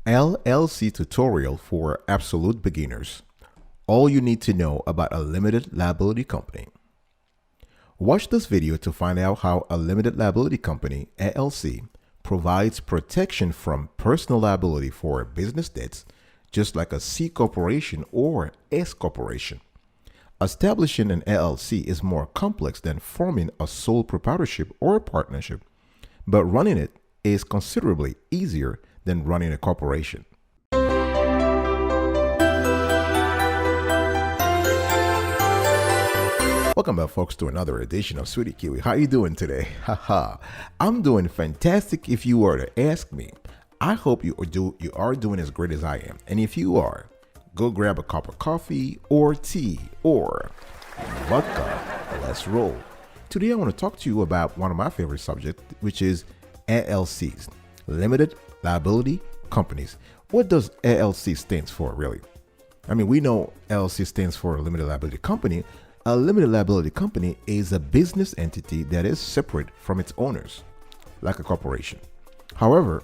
LLC tutorial for absolute beginners. All you need to know about a limited liability company. Watch this video to find out how a limited liability company, LLC, provides protection from personal liability for business debts, just like a C corporation or S corporation. Establishing an LLC is more complex than forming a sole proprietorship or a partnership, but running it is considerably easier than running a corporation. Welcome back, folks, to another edition of Sweetie Kiwi. How you doing today? Haha, I'm doing fantastic. If you were to ask me, I hope you are doing as great as I am. And if you are, go grab a cup of coffee or tea or vodka. Let's roll. Today, I want to talk to you about one of my favorite subjects, which is LLCs, limited liability companies. What does LLC stands for, really? I mean, we know LLC stands for a limited liability company. A limited liability company is a business entity that is separate from its owners, like a corporation. However,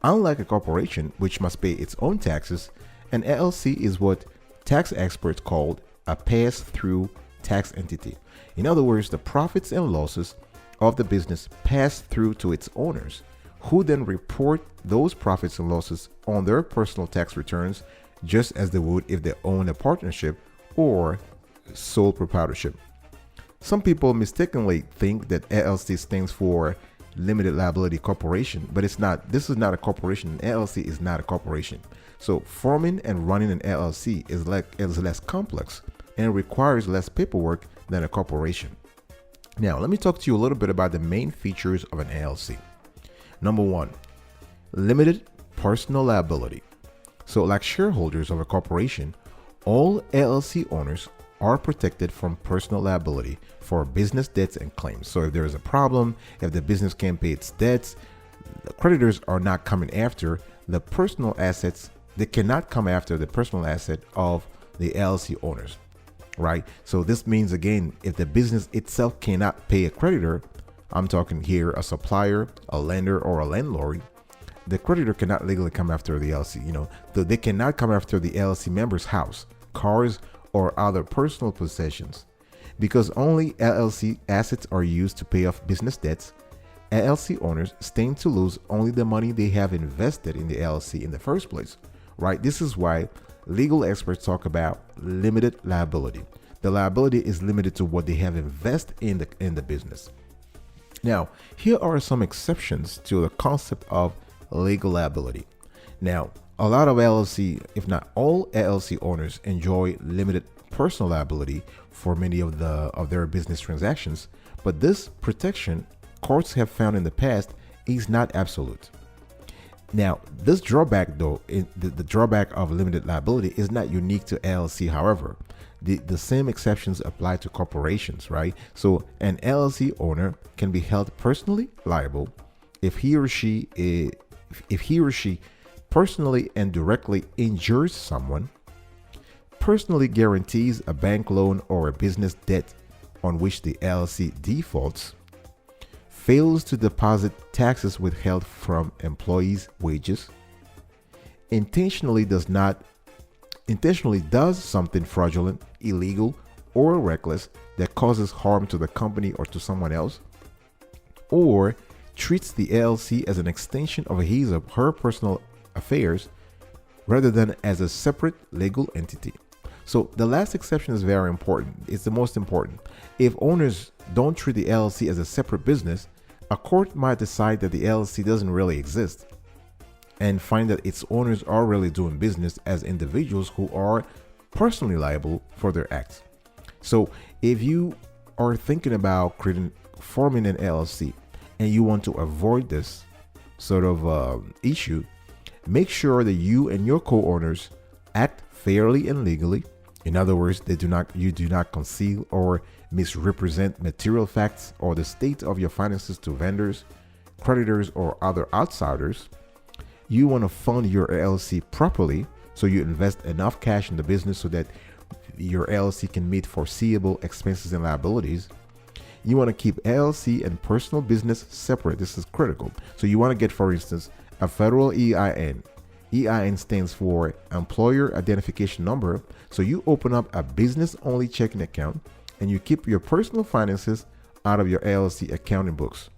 unlike a corporation, which must pay its own taxes, an LLC is what tax experts call a pass-through tax entity. In other words, the profits and losses of the business pass through to its owners, who then report those profits and losses on their personal tax returns, just as they would if they own a partnership or sole proprietorship. Some people mistakenly think that LLC stands for limited liability corporation, but it's not. This is not a corporation. An LLC is not a corporation. So forming and running an LLC is less complex and requires less paperwork than a corporation. Now, let me talk to you a little bit about the main features of an LLC. Number one, limited personal liability. So like shareholders of a corporation, all LLC owners are protected from personal liability for business debts and claims. So if there is a problem, if the business can't pay its debts, the creditors are not coming after the personal assets. They cannot come after the personal asset of the LLC owners, right? So this means, again, if the business itself cannot pay a creditor, I'm talking here a supplier, a lender, or a landlord, the creditor cannot legally come after the LLC. They cannot come after the LLC member's house, cars, or other personal possessions. Because only LLC assets are used to pay off business debts, LLC owners stand to lose only the money they have invested in the LLC in the first place, right? This is why legal experts talk about limited liability. The liability is limited to what they have invested in the business. Now, here are some exceptions to the concept of legal liability. Now, a lot of LLC, if not all LLC owners, enjoy limited personal liability for many of their business transactions, but this protection, courts have found in the past, is not absolute. Now, this drawback, though, the drawback of limited liability is not unique to LLC. However, the same exceptions apply to corporations, right? So an LLC owner can be held personally liable if he or she personally and directly injures someone, personally guarantees a bank loan or a business debt on which the LLC defaults, fails to deposit taxes withheld from employees' wages, intentionally does something fraudulent, illegal, or reckless that causes harm to the company or to someone else, or treats the LLC as an extension of his or her personal affairs rather than as a separate legal entity. So the last exception is very important. It's the most important. If owners don't treat the LLC as a separate business, a court might decide that the LLC doesn't really exist and find that its owners are really doing business as individuals who are personally liable for their acts. So if you are thinking about forming an LLC and you want to avoid this sort of issue, make sure that you and your co-owners act fairly and legally. In other words, you do not conceal or misrepresent material facts or the state of your finances to vendors, creditors, or other outsiders. You want to fund your LLC properly, so you invest enough cash in the business so that your LLC can meet foreseeable expenses and liabilities. You want to keep LLC and personal business separate. This is critical. So you want to get, for instance, a federal EIN EIN stands for Employer Identification Number. So you open up a business-only checking account and you keep your personal finances out of your LLC accounting books.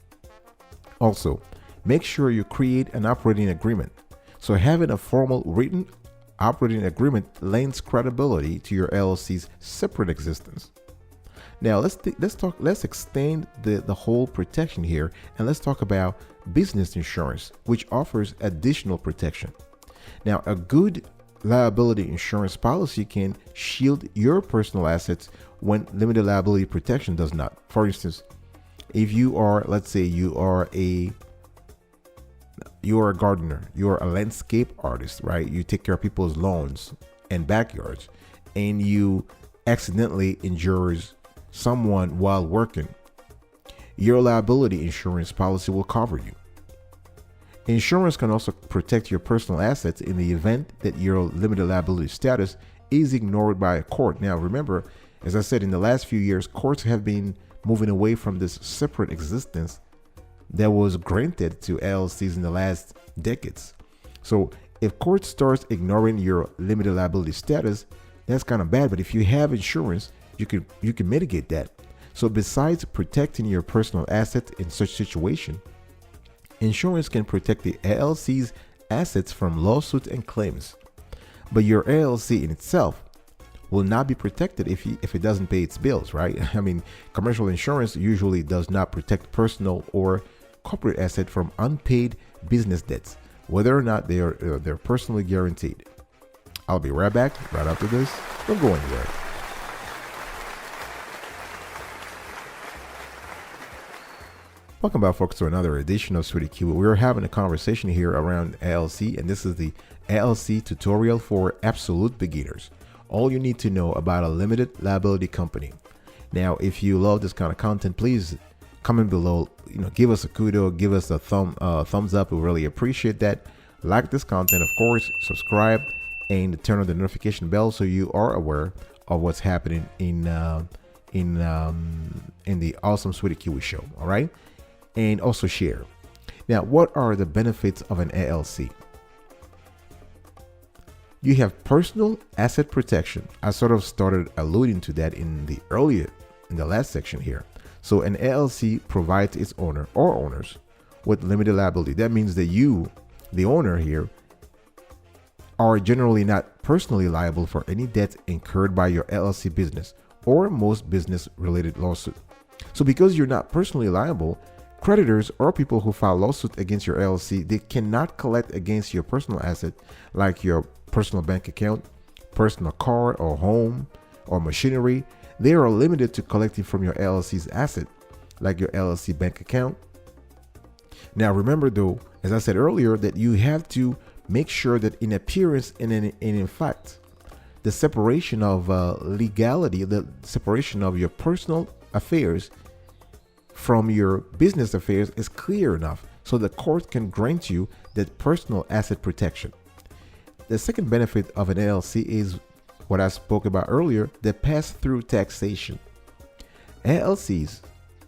Also, make sure you create an operating agreement. So having a formal written operating agreement lends credibility to your LLC's separate existence. Now let's extend the whole protection here, and let's talk about business insurance, which offers additional protection. Now, a good liability insurance policy can shield your personal assets when limited liability protection does not. For instance, if you are, let's say you are a gardener, you're a landscape artist, right? You take care of people's lawns and backyards, and you accidentally injures someone while working, your liability insurance policy will cover you. Insurance can also protect your personal assets in the event that your limited liability status is ignored by a court. Now, remember, as I said, in the last few years, courts have been moving away from this separate existence that was granted to LLCs in the last decades. So if court starts ignoring your limited liability status, that's kind of bad. But if you have insurance, you can mitigate that. So besides protecting your personal assets in such situation, insurance can protect the LLC's assets from lawsuits and claims. But your LLC in itself will not be protected if it doesn't pay its bills, right? I mean, commercial insurance usually does not protect personal or corporate asset from unpaid business debts, whether or not they're personally guaranteed. I'll be right back right after this. Don't go anywhere. Welcome back, folks, to another edition of Sweetie Q. We're having a conversation here around LLC, and this is the LLC tutorial for absolute beginners. All you need to know about a limited liability company. Now, if you love this kind of content, please comment below. Give us a kudo, give us a thumbs up. We really appreciate that. Like this content, of course, subscribe, and turn on the notification bell so you are aware of what's happening in the awesome Sweetie Kiwi show. All right, and also share. Now, what are the benefits of an LLC? You have personal asset protection. I sort of started alluding to that in the last section here. So an LLC provides its owner or owners with limited liability. That means that you, the owner here, are generally not personally liable for any debts incurred by your LLC business or most business related lawsuit. So because you're not personally liable, creditors or people who file lawsuit against your LLC, they cannot collect against your personal asset like your personal bank account, personal car or home or machinery. They are limited to collecting from your LLC's asset like your LLC bank account. Now remember though, as I said earlier, that you have to make sure that in appearance and in fact, the separation of legality, the separation of your personal affairs from your business affairs is clear enough so the court can grant you that personal asset protection. The second benefit of an LLC is what I spoke about earlier, the pass-through taxation. LLCs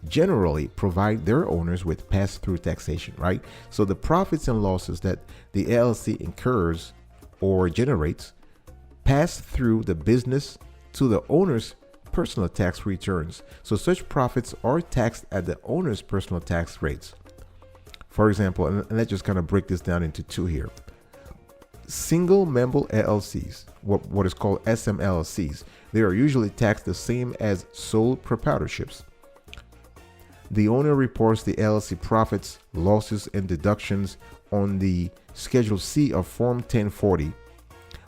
generally provide their owners with pass-through taxation, right? So the profits and losses that the LLC incurs or generates pass through the business to the owner's personal tax returns. So such profits are taxed at the owner's personal tax rates. For example, and let's just kind of break this down into two here. Single member LLCs, what is called SMLLCs, they are usually taxed the same as sole proprietorships. The owner reports the LLC profits, losses, and deductions on the Schedule C of Form 1040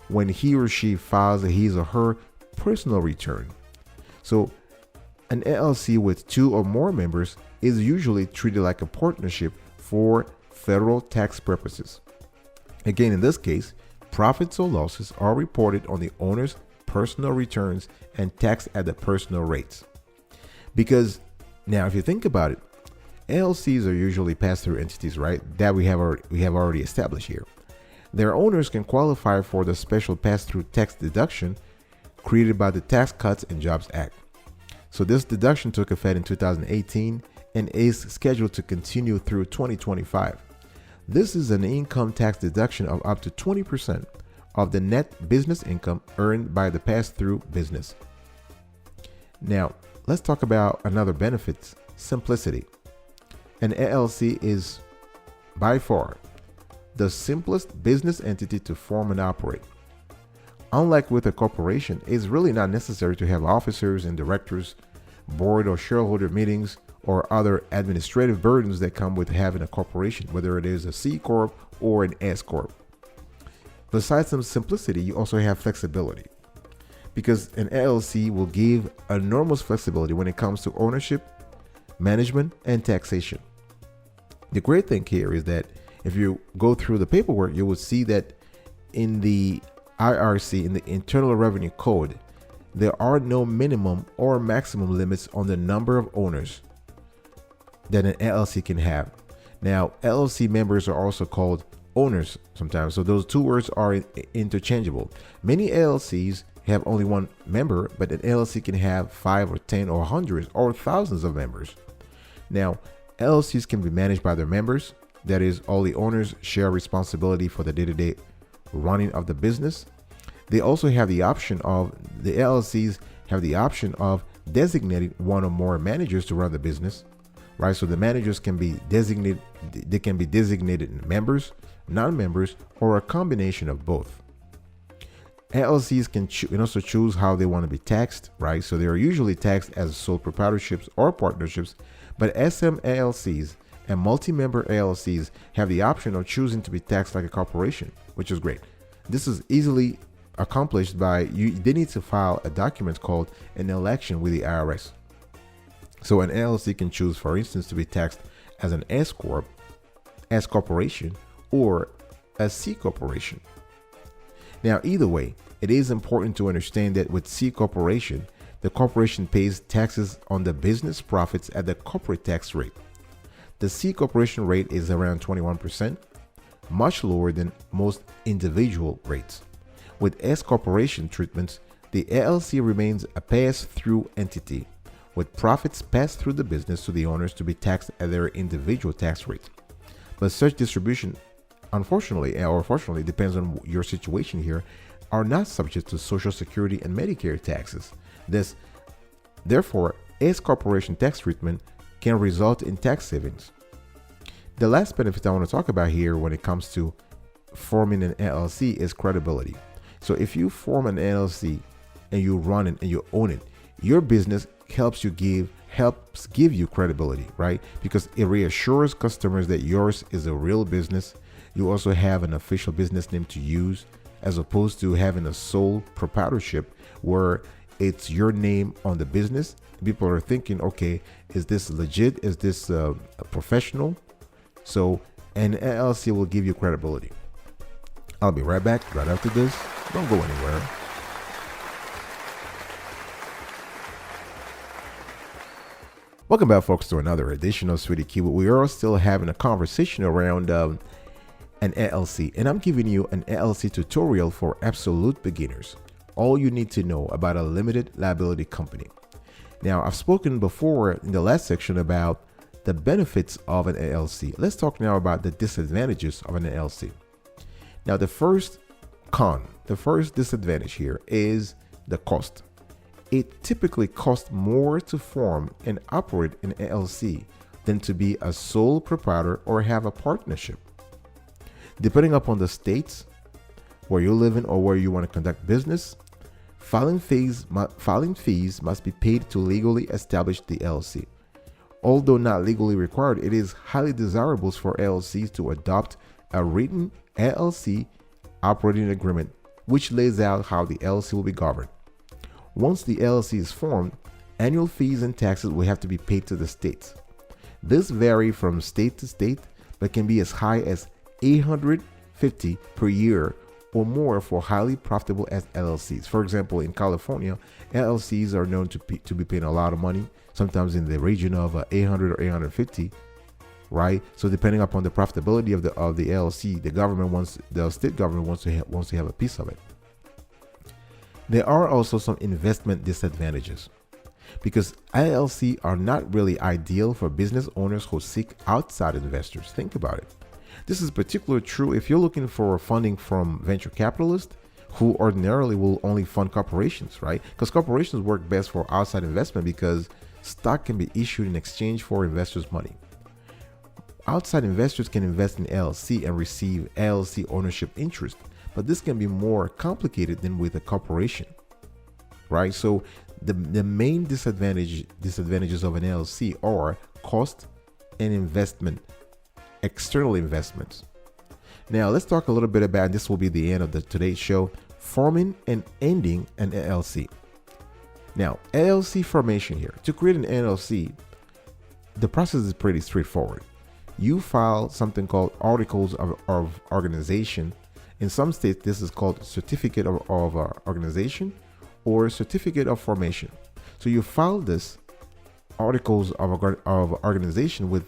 when he or she files his or her personal return. So an LLC with two or more members is usually treated like a partnership for federal tax purposes. Again, in this case, profits or losses are reported on the owner's personal returns and taxed at the personal rates. Because now, if you think about it, LLCs are usually pass-through entities, right? That we have already established here. Their owners can qualify for the special pass-through tax deduction created by the Tax Cuts and Jobs Act. So this deduction took effect in 2018 and is scheduled to continue through 2025. This is an income tax deduction of up to 20% of the net business income earned by the pass-through business. Now, let's talk about another benefit, simplicity. An LLC is by far the simplest business entity to form and operate. Unlike with a corporation, it's really not necessary to have officers and directors, board or shareholder meetings, or other administrative burdens that come with having a corporation, whether it is a C Corp or an S Corp. Besides some simplicity, you also have flexibility, because an LLC will give enormous flexibility when it comes to ownership, management, and taxation. The great thing here is that if you go through the paperwork, you will see that in the IRC, in the Internal Revenue Code, there are no minimum or maximum limits on the number of owners that an LLC can have. Now, LLC members are also called owners sometimes, so those two words are interchangeable. Many LLCs have only one member, but an LLC can have 5 or 10 or hundreds or thousands of members. Now, LLCs can be managed by their members. That is, all the owners share responsibility for the day-to-day running of the business. They also have the option of, the LLCs have the option of designating one or more managers to run the business, right? So the managers can be designated, they can be designated members, non-members, or a combination of both. LLCs can also choose how they want to be taxed, right? So they are usually taxed as sole proprietorships or partnerships, but SM LLCs and multi-member LLCs have the option of choosing to be taxed like a corporation, which is great. This is easily accomplished by they need to file a document called an election with the IRS. So an LLC can choose, for instance, to be taxed as an S Corp, S Corporation, or a C Corporation. Now, either way, it is important to understand that with C Corporation, the corporation pays taxes on the business profits at the corporate tax rate. The C Corporation rate is around 21%, much lower than most individual rates. With S Corporation treatments, the LLC remains a pass-through entity, with profits passed through the business to the owners to be taxed at their individual tax rate. But such distribution, unfortunately or fortunately, depends on your situation here, are not subject to Social Security and Medicare taxes. Therefore, S Corporation tax treatment can result in tax savings. The last benefit I want to talk about here when it comes to forming an LLC is credibility. So if you form an LLC and you run it and you own it, your business helps give you credibility, right? Because it reassures customers that yours is a real business. You also have an official business name to use, as opposed to having a sole proprietorship where it's your name on the business. People are thinking, okay, is this legit? Is this professional? So an LLC will give you credibility. I'll be right back right after this. Don't go anywhere. Welcome back, folks, to another edition of Sweetie Keyword. We are still having a conversation around an LLC, and I'm giving you an LLC tutorial for absolute beginners. All you need to know about a limited liability company. Now, I've spoken before in the last section about the benefits of an LLC. Let's talk now about the disadvantages of an LLC. Now, the first disadvantage here is the cost. It typically costs more to form and operate an LLC than to be a sole proprietor or have a partnership. Depending upon the states where you live in or where you want to conduct business, filing fees must be paid to legally establish the LLC. Although not legally required, it is highly desirable for LLCs to adopt a written LLC operating agreement, which lays out how the LLC will be governed. Once the LLC is formed, annual fees and taxes will have to be paid to the states. This varies from state to state, but can be as high as $850 per year or more for highly profitable LLCs. For example, in California, LLCs are known to be paying a lot of money, sometimes in the region of 800 or 850, right? So depending upon the profitability of the LLC, the state government wants to have a piece of it. There are also some investment disadvantages, because LLC are not really ideal for business owners who seek outside investors. Think about it. This is particularly true if you're looking for funding from venture capitalists who ordinarily will only fund corporations, right? Because corporations work best for outside investment because stock can be issued in exchange for investors' money. Outside investors can invest in LLC and receive LLC ownership interest, but this can be more complicated than with a corporation, right? So the main disadvantages of an LLC are cost and investment, external investments. Now let's talk a little bit about, this will be the end of today's show, forming and ending an LLC. Now, LLC formation here. To create an LLC, the process is pretty straightforward. You file something called articles of organization. In some states, this is called certificate of organization or certificate of formation. So you file this articles of organization with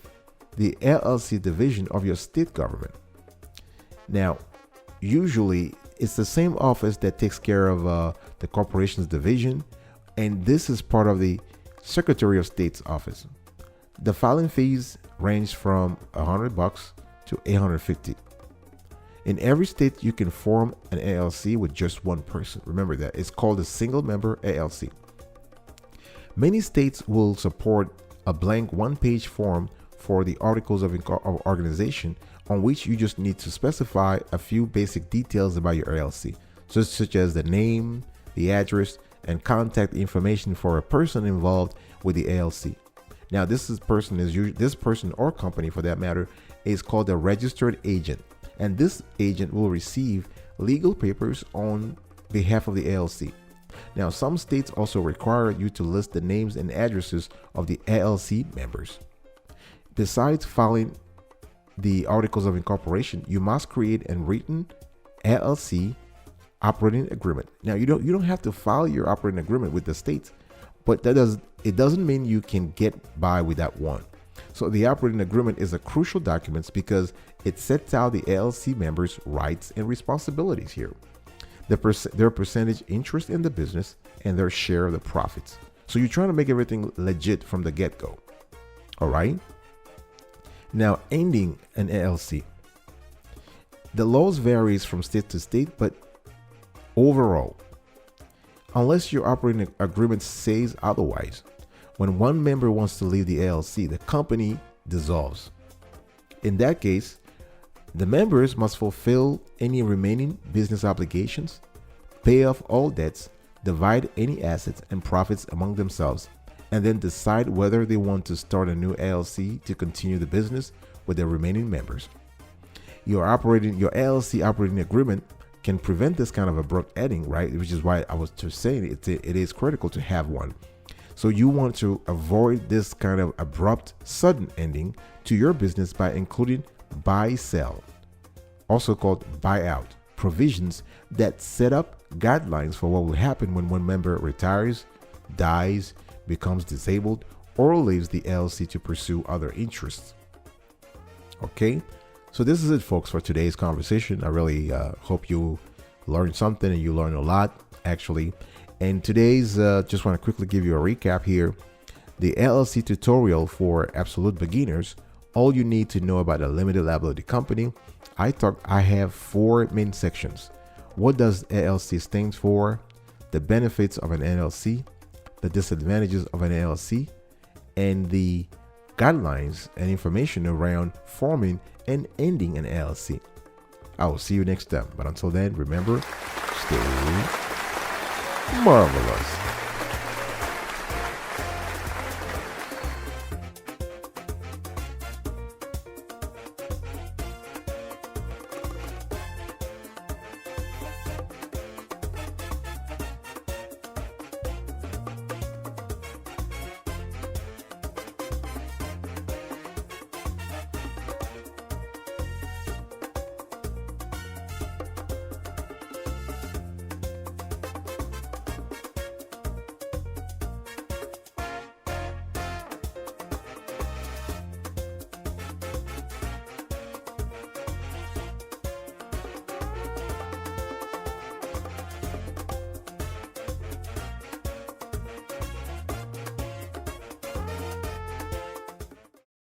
the LLC division of your state government. Now, usually it's the same office that takes care of the corporation's division, and this is part of the Secretary of State's office. The filing fees range from $100 to $850. In every state, you can form an LLC with just one person. Remember that. It's called a single member LLC. Many states will support a blank one-page form for the articles of organization, on which you just need to specify a few basic details about your LLC, such as the name, the address, and contact information for a person involved with the LLC. Now, this person or company, for that matter, is called a registered agent, and this agent will receive legal papers on behalf of the LLC. Now, some states also require you to list the names and addresses of the LLC members. Besides filing the articles of incorporation, you must create a written LLC operating agreement. Now, you don't have to file your operating agreement with the states, but it doesn't mean you can get by without one. So the operating agreement is a crucial document because it sets out the LLC members' rights and responsibilities here, their percentage interest in the business, and their share of the profits. So you're trying to make everything legit from the get-go. All right. Now, ending an LLC. The laws varies from state to state, but overall, unless your operating agreement says otherwise, when one member wants to leave the LLC, the company dissolves. In that case, the members must fulfill any remaining business obligations, pay off all debts, divide any assets and profits among themselves, and then decide whether they want to start a new LLC to continue the business with the remaining members. Your LLC operating agreement can prevent this kind of abrupt ending, right? Which is why I was just saying it is critical to have one. So you want to avoid this kind of abrupt, sudden ending to your business by including buy-sell, also called buyout, provisions that set up guidelines for what will happen when one member retires, dies, becomes disabled, or leaves the LLC to pursue other interests. Okay, so this is it, folks, for today's conversation. I really hope you learned something, and you learned a lot, actually. And today's, just want to quickly give you a recap here. The LLC tutorial for absolute beginners, all you need to know about a limited liability company. I have 4 main sections. What does LLC stand for? The benefits of an LLC, the disadvantages of an LLC, and the guidelines and information around forming and ending an LLC. I will see you next time. But until then, remember, stay marvelous.